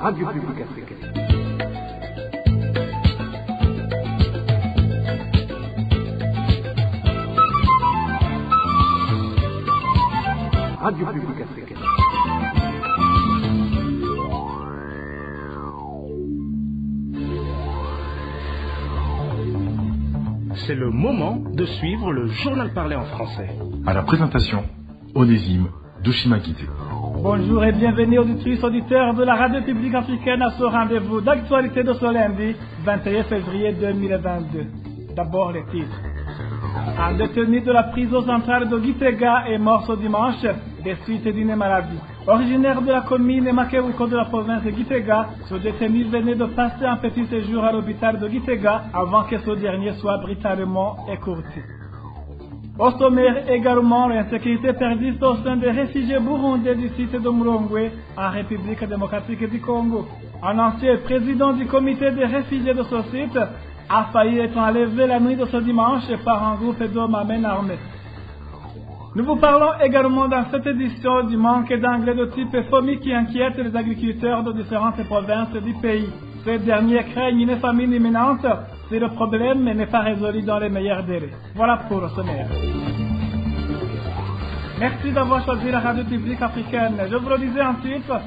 Radio Publique Africaine. Radio Publique Africaine. C'est le moment de suivre le journal parlé en français. À la présentation, Onésime Douchimakité. Bonjour et bienvenue auditrices, auditeurs de la Radio Publique Africaine à ce rendez-vous d'actualité de ce lundi 21 février 2022. D'abord les titres. Un détenu de la prison centrale de Gitega est mort ce dimanche des suites d'une maladie. Originaire de la commune Makewuko de la province de Gitega, ce détenu venait de passer un petit séjour à l'hôpital de Gitega avant que ce dernier soit brutalement écourté. Au sommaire également, l'insécurité persiste au sein des réfugiés burundais du site de Mulongwe en République démocratique du Congo. Un ancien président du comité des réfugiés de ce site a failli être enlevé la nuit de ce dimanche par un groupe d'hommes à main armée. Nous vous parlons également dans cette édition du manque d'engrais de type FOMI qui inquiète les agriculteurs de différentes provinces du pays. Ces derniers craignent une famine imminente si le problème n'est pas résolu dans les meilleurs délais. Voilà pour le sommaire. Merci d'avoir choisi la Radio Publique Africaine. Je vous le disais en titre,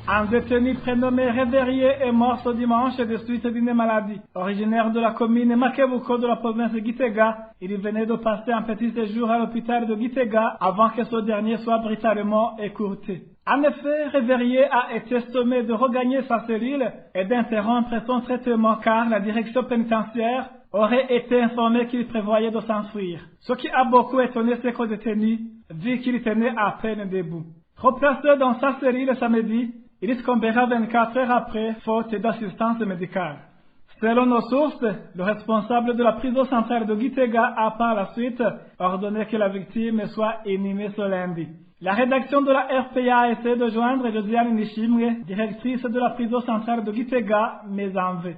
un détenu prénommé Révérier est mort ce dimanche des suites d'une maladie. Originaire de la commune Makewuko de la province de Gitega, il venait de passer un petit séjour à l'hôpital de Gitega avant que ce dernier soit brutalement écourté. En effet, Révérier a été sommé de regagner sa cellule et d'interrompre son traitement car la direction pénitentiaire aurait été informée qu'il prévoyait de s'enfuir. Ce qui a beaucoup étonné ses co-détenus, vu qu'il tenait à peine debout. Replacé dans sa cellule samedi, il succombera 24 heures après, faute d'assistance médicale. Selon nos sources, le responsable de la prison centrale de Gitega a par la suite ordonné que la victime soit inhumée ce lundi. La rédaction de la RPA a essayé de joindre Josiane Nishimwe, directrice de la prison centrale de Gitega, mais en vain.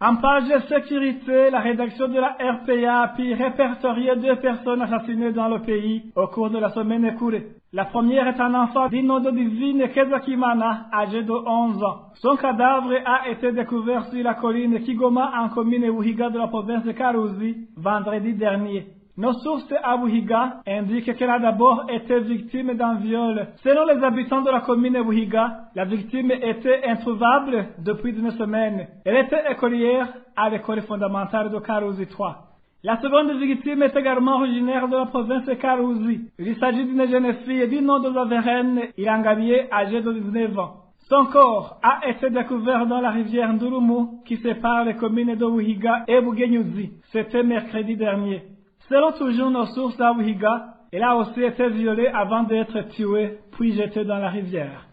En page sécurité, la rédaction de la RPA a pu répertorier 2 personnes assassinées dans le pays au cours de la semaine écoulée. La première est un enfant d'Inodo Divine Kezakimana, âgé de 11 ans. Son cadavre a été découvert sur la colline Kigoma en commune Wuhiga de la province de Karuzi vendredi dernier. Nos sources à Wuhiga indiquent qu'elle a d'abord été victime d'un viol. Selon les habitants de la commune Wuhiga, la victime était introuvable depuis une semaine. Elle était écolière à l'école fondamentale de Karuzi 3. La seconde victime est également originaire de la province de Karuzi. Il s'agit d'une jeune fille du nom de la Verenne, Irangabier, âgée de 19 ans. Son corps a été découvert dans la rivière Ndurumu qui sépare les communes de Wuhiga et Bugenyuzi. C'était mercredi dernier. Selon toujours nos sources à Wuhiga, elle a aussi été violée avant d'être tuée, puis jetée dans la rivière.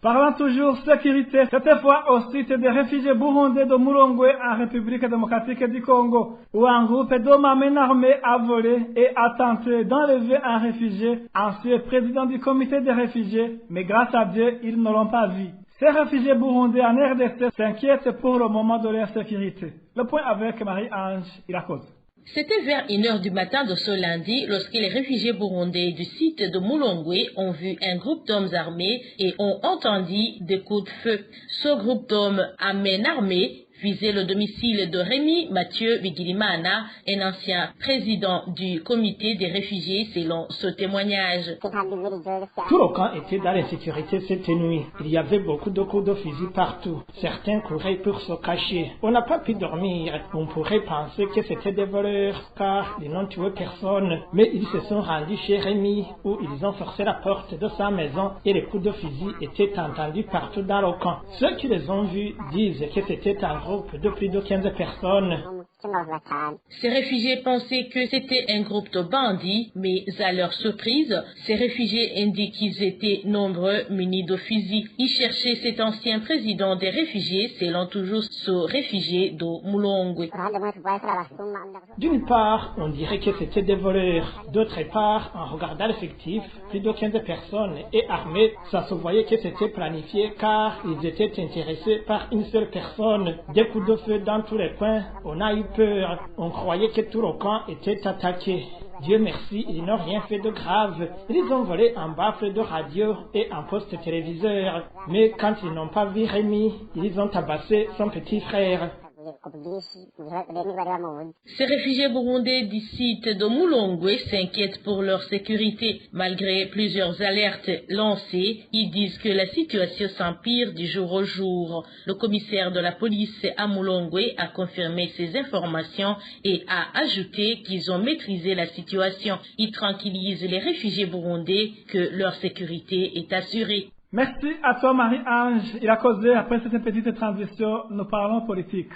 Parlant toujours sécurité, cette fois au site des réfugiés burundais de Mulongwe en République démocratique du Congo, où un groupe d'hommes à main armée a volé et a tenté d'enlever un réfugié, ancien président du comité des réfugiés, mais grâce à Dieu, ils ne l'ont pas vu. Ces réfugiés burundais en RDC s'inquiètent pour le moment de leur sécurité. Le point avec Marie-Ange Irakoze. C'était vers 1h du matin de ce lundi lorsque les réfugiés burundais du site de Mulongwe ont vu un groupe d'hommes armés et ont entendu des coups de feu. Ce groupe d'hommes à main armée visait le domicile de Rémi Mathieu Bigirimana, un ancien président du comité des réfugiés selon ce témoignage. Tout le camp était dans l'insécurité cette nuit. Il y avait beaucoup de coups de fusil partout. Certains couraient pour se cacher. On n'a pas pu dormir. On pourrait penser que c'était des voleurs car ils n'ont tué personne. Mais ils se sont rendus chez Rémi où ils ont forcé la porte de sa maison et les coups de fusil étaient entendus partout dans le camp. Ceux qui les ont vus disent que c'était un groupe de plus de 15 personnes. Ces réfugiés pensaient que c'était un groupe de bandits, mais à leur surprise, ces réfugiés indiquent qu'ils étaient nombreux munis de fusils. Ils cherchaient cet ancien président des réfugiés, selon toujours ce réfugié de Mulongwe. D'une part, on dirait que c'était des voleurs. D'autre part, en regardant l'effectif, plus de 15 personnes et armées, ça se voyait que c'était planifié car ils étaient intéressés par une seule personne. Des coups de feu dans tous les coins, on a eu peur. On croyait que tout le camp était attaqué. Dieu merci, ils n'ont rien fait de grave. Ils ont volé un baffle de radio et un poste téléviseur. Mais quand ils n'ont pas vu Rémi, ils ont tabassé son petit frère. Ces réfugiés burundais du site de Mulongwe s'inquiètent pour leur sécurité. Malgré plusieurs alertes lancées, ils disent que la situation s'empire du jour au jour. Le commissaire de la police à Mulongwe a confirmé ces informations et a ajouté qu'ils ont maîtrisé la situation. Ils tranquillisent les réfugiés burundais que leur sécurité est assurée. Merci à toi Marie-Ange. Il a causé, après cette petite transition, nous parlons politique.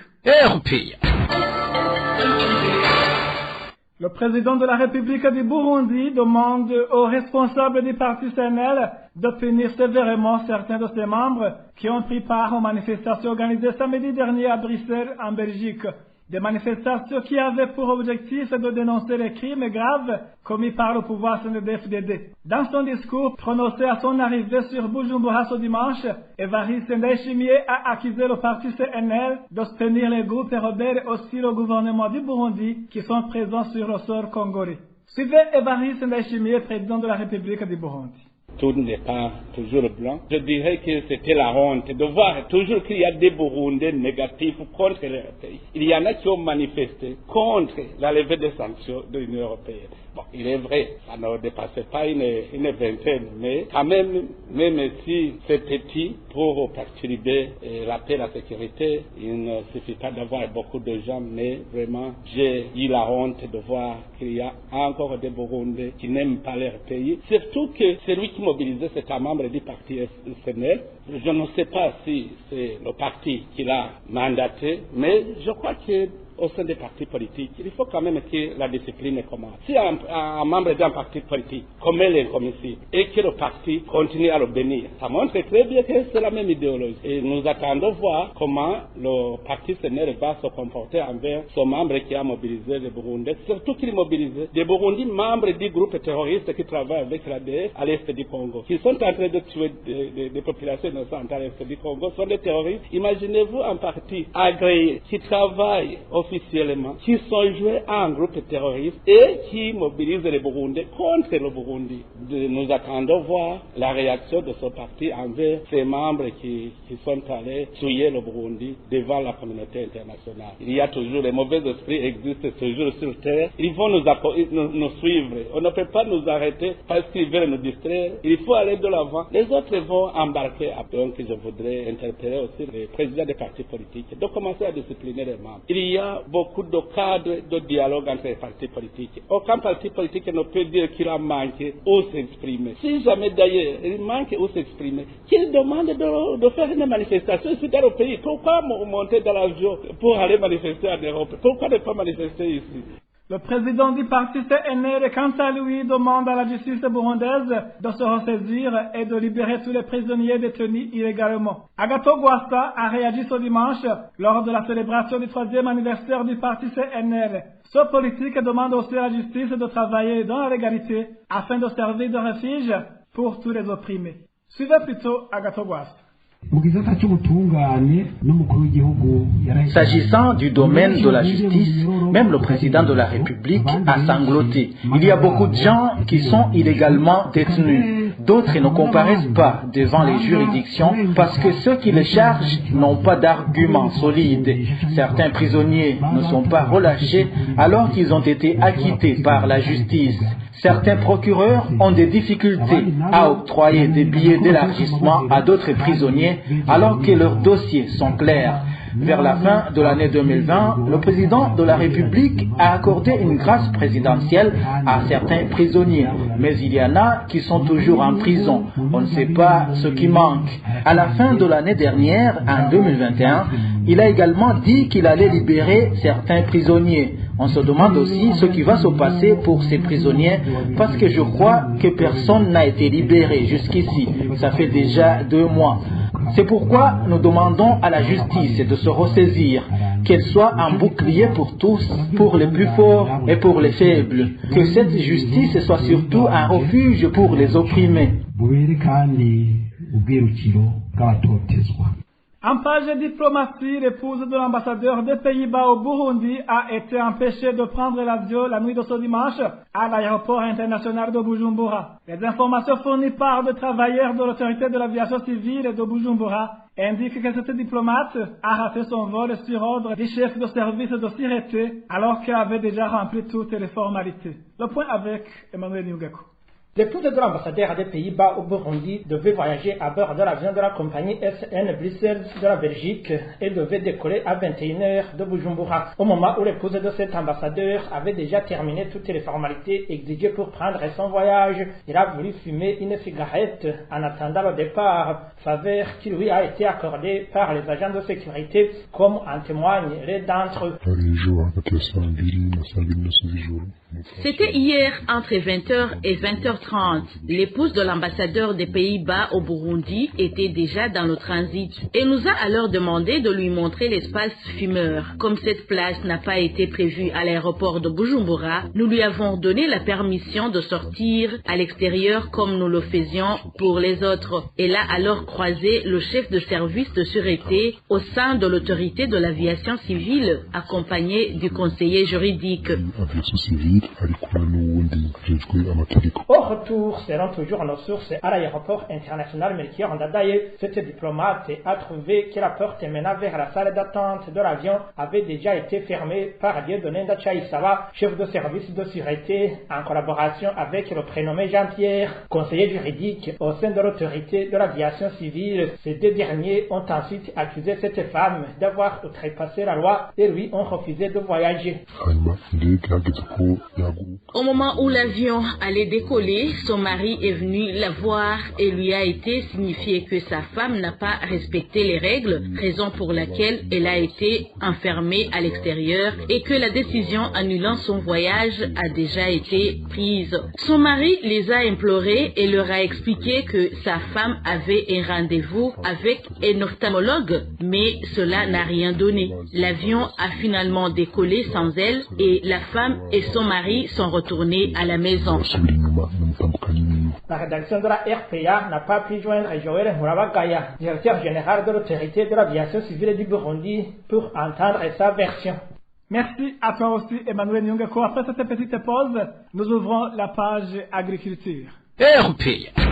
Le président de la République du Burundi demande aux responsables du parti CNL de punir sévèrement certains de ses membres qui ont pris part aux manifestations organisées samedi dernier à Bruxelles, en Belgique. Des manifestations qui avaient pour objectif de dénoncer les crimes graves commis par le pouvoir CNDD-FDD. Dans son discours prononcé à son arrivée sur Bujumbura ce dimanche, Évariste Ndayishimiye a accusé le parti CNL de soutenir les groupes rebelles et aussi le gouvernement du Burundi qui sont présents sur le sol congolais. Suivez Évariste Ndayishimiye, président de la République du Burundi. Tout n'est pas toujours blanc. Je dirais que c'était la honte de voir toujours qu'il y a des Burundais négatifs contre le pays. Il y en a qui ont manifesté contre la levée des sanctions de l'Union européenne. Bon, il est vrai, ça ne dépassait pas une vingtaine, mais quand même si c'est petit pour perturber la paix et la sécurité, il ne suffit pas d'avoir beaucoup de gens, mais vraiment, j'ai eu la honte de voir qu'il y a encore des Burundais qui n'aiment pas leur pays. Surtout que celui qui mobilisait, c'est un membre du parti SNL. Je ne sais pas si c'est le parti qui l'a mandaté, mais je crois que au sein des partis politiques, il faut quand même que la discipline commence. Si un membre d'un parti politique commet l'incommissible et que le parti continue à le bénir, ça montre très bien que c'est la même idéologie. Et nous attendons voir comment le parti CNL va se comporter envers son membre qui a mobilisé les Burundais, surtout qu'il mobilise des Burundis membres du groupe terroriste qui travaille avec l'ADF à l'est du Congo, qui sont en train de tuer des populations innocentes à l'est du Congo, sont des terroristes. Imaginez-vous un parti agréé qui travaille officiellement, qui sont joués à un groupe terroriste et qui mobilisent les Burundais contre le Burundi. Nous attendons voir la réaction de ce parti envers ces membres qui sont allés tuer le Burundi devant la communauté internationale. Il y a toujours, les mauvais esprits existent toujours sur terre. Ils vont nous suivre. On ne peut pas nous arrêter parce qu'ils veulent nous distraire. Il faut aller de l'avant. Les autres vont embarquer. Donc je voudrais interpeller aussi les présidents des partis politiques de commencer à discipliner les membres. Il y a beaucoup de cadres de dialogue entre les partis politiques. Aucun parti politique ne peut dire qu'il a manqué ou s'exprimer. Si jamais d'ailleurs il manque ou s'exprimer, qu'il demande de faire une manifestation ici dans le pays. Pourquoi monter dans l'avion pour aller manifester en Europe? Pourquoi ne pas manifester ici? Le président du parti CNL, quant à lui, demande à la justice burundaise de se ressaisir et de libérer tous les prisonniers détenus illégalement. Agathon Rwasa a réagi ce dimanche lors de la célébration du 3e anniversaire du parti CNL. Ce politique demande aussi à la justice de travailler dans la légalité afin de servir de refuge pour tous les opprimés. Suivez plutôt Agathon Rwasa. S'agissant du domaine de la justice, même le président de la République a sangloté. Il y a beaucoup de gens qui sont illégalement détenus. D'autres ne comparaissent pas devant les juridictions parce que ceux qui les chargent n'ont pas d'arguments solides. Certains prisonniers ne sont pas relâchés alors qu'ils ont été acquittés par la justice. Certains procureurs ont des difficultés à octroyer des billets d'élargissement à d'autres prisonniers alors que leurs dossiers sont clairs. Vers la fin de l'année 2020, le président de la République a accordé une grâce présidentielle à certains prisonniers. Mais il y en a qui sont toujours en prison. On ne sait pas ce qui manque. À la fin de l'année dernière, en 2021, il a également dit qu'il allait libérer certains prisonniers. On se demande aussi ce qui va se passer pour ces prisonniers parce que je crois que personne n'a été libéré jusqu'ici. Ça fait déjà 2 mois. C'est pourquoi nous demandons à la justice de se ressaisir, qu'elle soit un bouclier pour tous, pour les plus forts et pour les faibles. Que cette justice soit surtout un refuge pour les opprimés. En page diplomatie, l'épouse de l'ambassadeur des Pays-Bas au Burundi a été empêchée de prendre l'avion la nuit de ce dimanche à l'aéroport international de Bujumbura. Les informations fournies par des travailleurs de l'autorité de l'aviation civile de Bujumbura indiquent que cette diplomate a raté son vol sur ordre du chef de service de sûreté alors qu'elle avait déjà rempli toutes les formalités. Le point avec Emmanuel Nyungako. L'épouse de l'ambassadeur des Pays-Bas au Burundi devait voyager à bord de l'avion de la compagnie SN Bruxelles de la Belgique et devait décoller à 21h de Bujumbura. Au moment où l'épouse de cet ambassadeur avait déjà terminé toutes les formalités exigées pour prendre son voyage, il a voulu fumer une cigarette en attendant le départ, faveur qui lui a été accordée par les agents de sécurité, comme en témoignent les d'entre eux. C'était hier entre 20h et 20h30. L'épouse de l'ambassadeur des Pays-Bas au Burundi était déjà dans le transit et nous a alors demandé de lui montrer l'espace fumeur. Comme cette place n'a pas été prévue à l'aéroport de Bujumbura, nous lui avons donné la permission de sortir à l'extérieur comme nous le faisions pour les autres. Elle a alors croisé le chef de service de sûreté au sein de l'autorité de l'aviation civile, accompagné du conseiller juridique. Au retour, selon toujours nos sources à l'aéroport international Melchior Ndadaye, cette diplomate a trouvé que la porte menant vers la salle d'attente de l'avion avait déjà été fermée par Dieudonné Ndachaïsaba, chef de service de sûreté, en collaboration avec le prénommé Jean-Pierre, conseiller juridique au sein de l'autorité de l'aviation civile. Ces deux derniers ont ensuite accusé cette femme d'avoir outrepassé la loi et lui ont refusé de voyager. Au moment où l'avion allait décoller, son mari est venu la voir et lui a été signifié que sa femme n'a pas respecté les règles, raison pour laquelle elle a été enfermée à l'extérieur et que la décision annulant son voyage a déjà été prise. Son mari les a implorés et leur a expliqué que sa femme avait un rendez-vous avec un ophtalmologue, mais cela n'a rien donné. L'avion a finalement décollé sans elle et la femme et son mari sont retournés à la maison. La rédaction de la RPA n'a pas pu joindre Joël Murabagaya, directeur général de l'autorité de l'aviation civile du Burundi, pour entendre sa version. Merci à toi aussi, Emmanuel Nyungako. Après cette petite pause, nous ouvrons la page agriculture. RPA.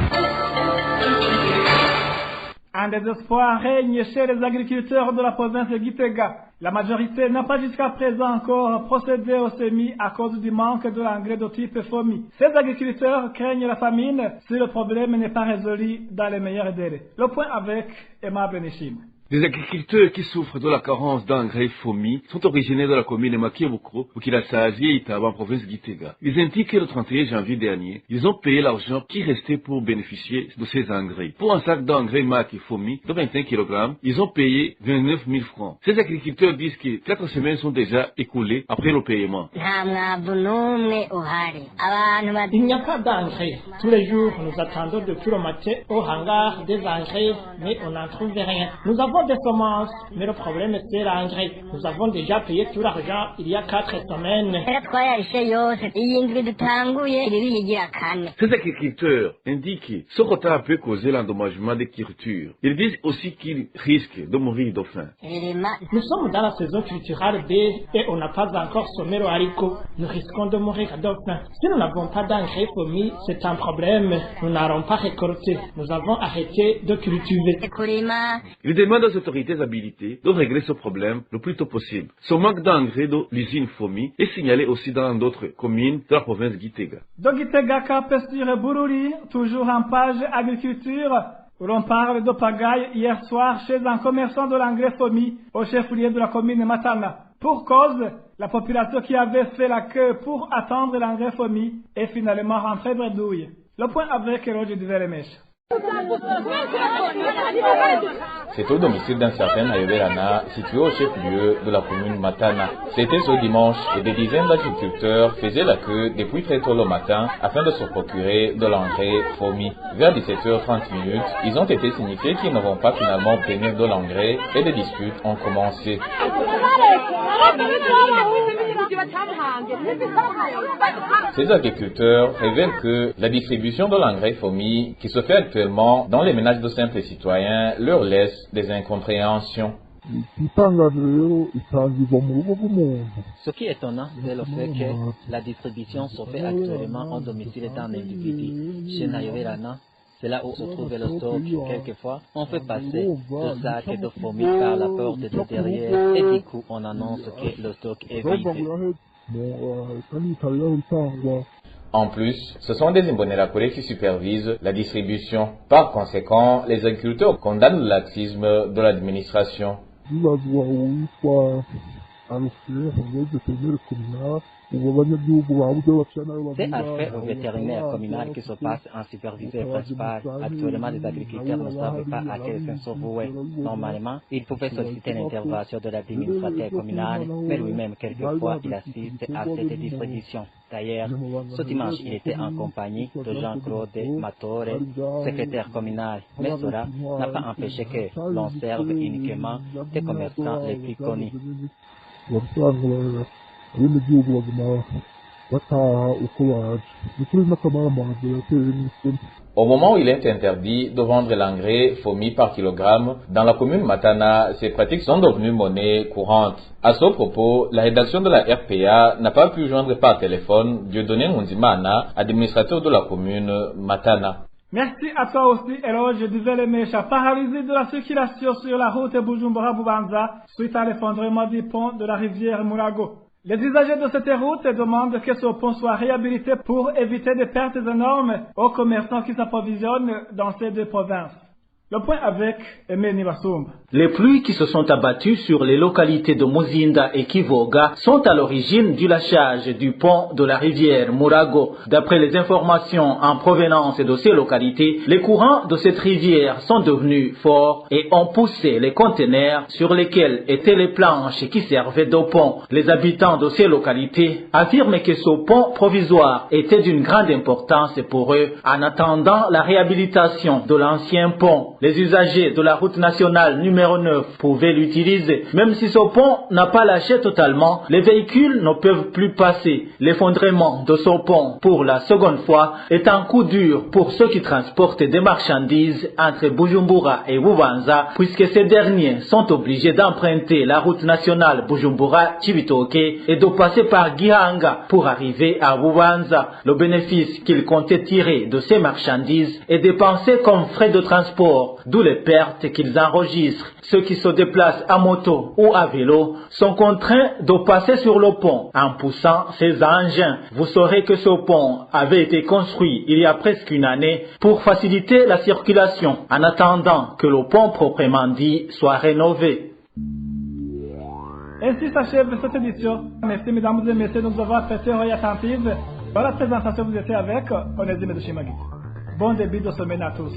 Un désespoir règne chez les agriculteurs de la province de Gitega. La majorité n'a pas jusqu'à présent encore procédé au semis à cause du manque de l'engrais de type FOMI. Ces agriculteurs craignent la famine si le problème n'est pas résolu dans les meilleurs délais. Le point avec Emma Benechim. Les agriculteurs qui souffrent de la carence d'engrais FOMI sont originaires de la commune de Makebukro, Bukirasazi et Itaba en province Gitega. Ils indiquent que le 31 janvier dernier, ils ont payé l'argent qui restait pour bénéficier de ces engrais. Pour un sac d'engrais MAC et FOMI de 21 kg, ils ont payé 29 000 francs. Ces agriculteurs disent que 4 semaines sont déjà écoulées après le paiement. Il n'y a pas d'engrais. Tous les jours, nous attendons depuis le matin au hangar des engrais, mais on n'en trouve rien. Nous avons des semences, mais le problème c'est l'engrais. Nous avons déjà payé tout l'argent il y a 4 semaines. Ces agriculteurs indiquent que ce retard peut causer l'endommagement des cultures. Ils disent aussi qu'ils risquent de mourir de faim. Nous sommes dans la saison culturelle B et on n'a pas encore semé le haricot. Nous risquons de mourir de faim. Si nous n'avons pas d'engrais FOMI, c'est un problème. Nous n'aurons pas récolté. Nous avons arrêté de cultiver. Ils demandent aux autorités habilitées de régler ce problème le plus tôt possible. Ce manque d'engrais de l'usine FOMI est signalé aussi dans d'autres communes de la province Gitega. De Gitega, Kapestir Bururi, toujours en page agriculture, où l'on parle de pagaille hier soir chez un commerçant de l'engrais FOMI au chef-lieu de la commune Matana. Pour cause, la population qui avait fait la queue pour attendre l'engrais FOMI est finalement rentrée bredouille. Le point avec Roger Duveremesh. C'est au domicile d'un certain Ayoberana, situé au chef-lieu de la commune Matana. C'était ce dimanche et des dizaines d'agriculteurs faisaient la queue depuis très tôt le matin afin de se procurer de l'engrais FOMI. Vers 17h30, ils ont été signifiés qu'ils ne vont pas finalement obtenir de l'engrais et des disputes ont commencé. Ces agriculteurs révèlent que la distribution de l'engrais FOMI qui se fait actuellement dans les ménages de simples citoyens leur laisse des incompréhensions. Ce qui est étonnant, c'est le fait que la distribution se fait actuellement en domicile d'un individu chez Nayoverana. C'est là où se trouve le stock. Quelquefois, on fait passer le sac de fourmis par la porte de derrière et du coup, on annonce que le stock est vide. En plus, ce sont des Imbonerakure qui supervisent la distribution. Par conséquent, les agriculteurs condamnent le laxisme de l'administration. C'est affaire au vétérinaire communal qui se passe un superviseur principal. Actuellement, les agriculteurs ne savent pas à quel sens se vouer. Normalement, ils pouvaient solliciter l'intervention de l'administrateur communal, mais lui-même, quelquefois, il assiste à cette distribution. D'ailleurs, ce dimanche, il était en compagnie de Jean-Claude Matore, secrétaire communal. Mais cela n'a pas empêché que l'on serve uniquement des commerçants les plus connus. Au moment où il est interdit de vendre l'engrais FOMI par kilogramme, dans la commune Matana, ces pratiques sont devenues monnaie courante. À ce propos, la rédaction de la RPA n'a pas pu joindre par téléphone Dieudonné Mundimana, administrateur de la commune Matana. Merci à toi aussi, Eloge Duvelemesha. Paralysé de la circulation sur la route Bujumbura-Bubanza suite à l'effondrement du pont de la rivière Mulago. Les usagers de cette route demandent que ce pont soit réhabilité pour éviter des pertes énormes aux commerçants qui s'approvisionnent dans ces deux provinces. Le point avec Aimé Nibassoum. Les pluies qui se sont abattues sur les localités de Muzinda et Kivoga sont à l'origine du lâchage du pont de la rivière Murago. D'après les informations en provenance de ces localités, les courants de cette rivière sont devenus forts et ont poussé les conteneurs sur lesquels étaient les planches qui servaient de pont. Les habitants de ces localités affirment que ce pont provisoire était d'une grande importance pour eux en attendant la réhabilitation de l'ancien pont. Les usagers de la route nationale numéro 9 pouvaient l'utiliser. Même si ce pont n'a pas lâché totalement, les véhicules ne peuvent plus passer. L'effondrement de ce pont pour la seconde fois est un coup dur pour ceux qui transportent des marchandises entre Bujumbura et Bubanza, puisque ces derniers sont obligés d'emprunter la route nationale Bujumbura-Chibitoke et de passer par Gihanga pour arriver à Bubanza. Le bénéfice qu'ils comptaient tirer de ces marchandises est dépensé comme frais de transport, d'où les pertes qu'ils enregistrent. Ceux qui se déplacent à moto ou à vélo sont contraints de passer sur le pont en poussant ces engins. Vous saurez que ce pont avait été construit il y a presque une année pour faciliter la circulation en attendant que le pont proprement dit soit rénové. Ainsi s'achève cette édition. Merci mesdames et messieurs de nous avoir prêté oreille attentive. Dans la présentation, vous étiez avec Onésime de Chimagui. Bon début de semaine à tous.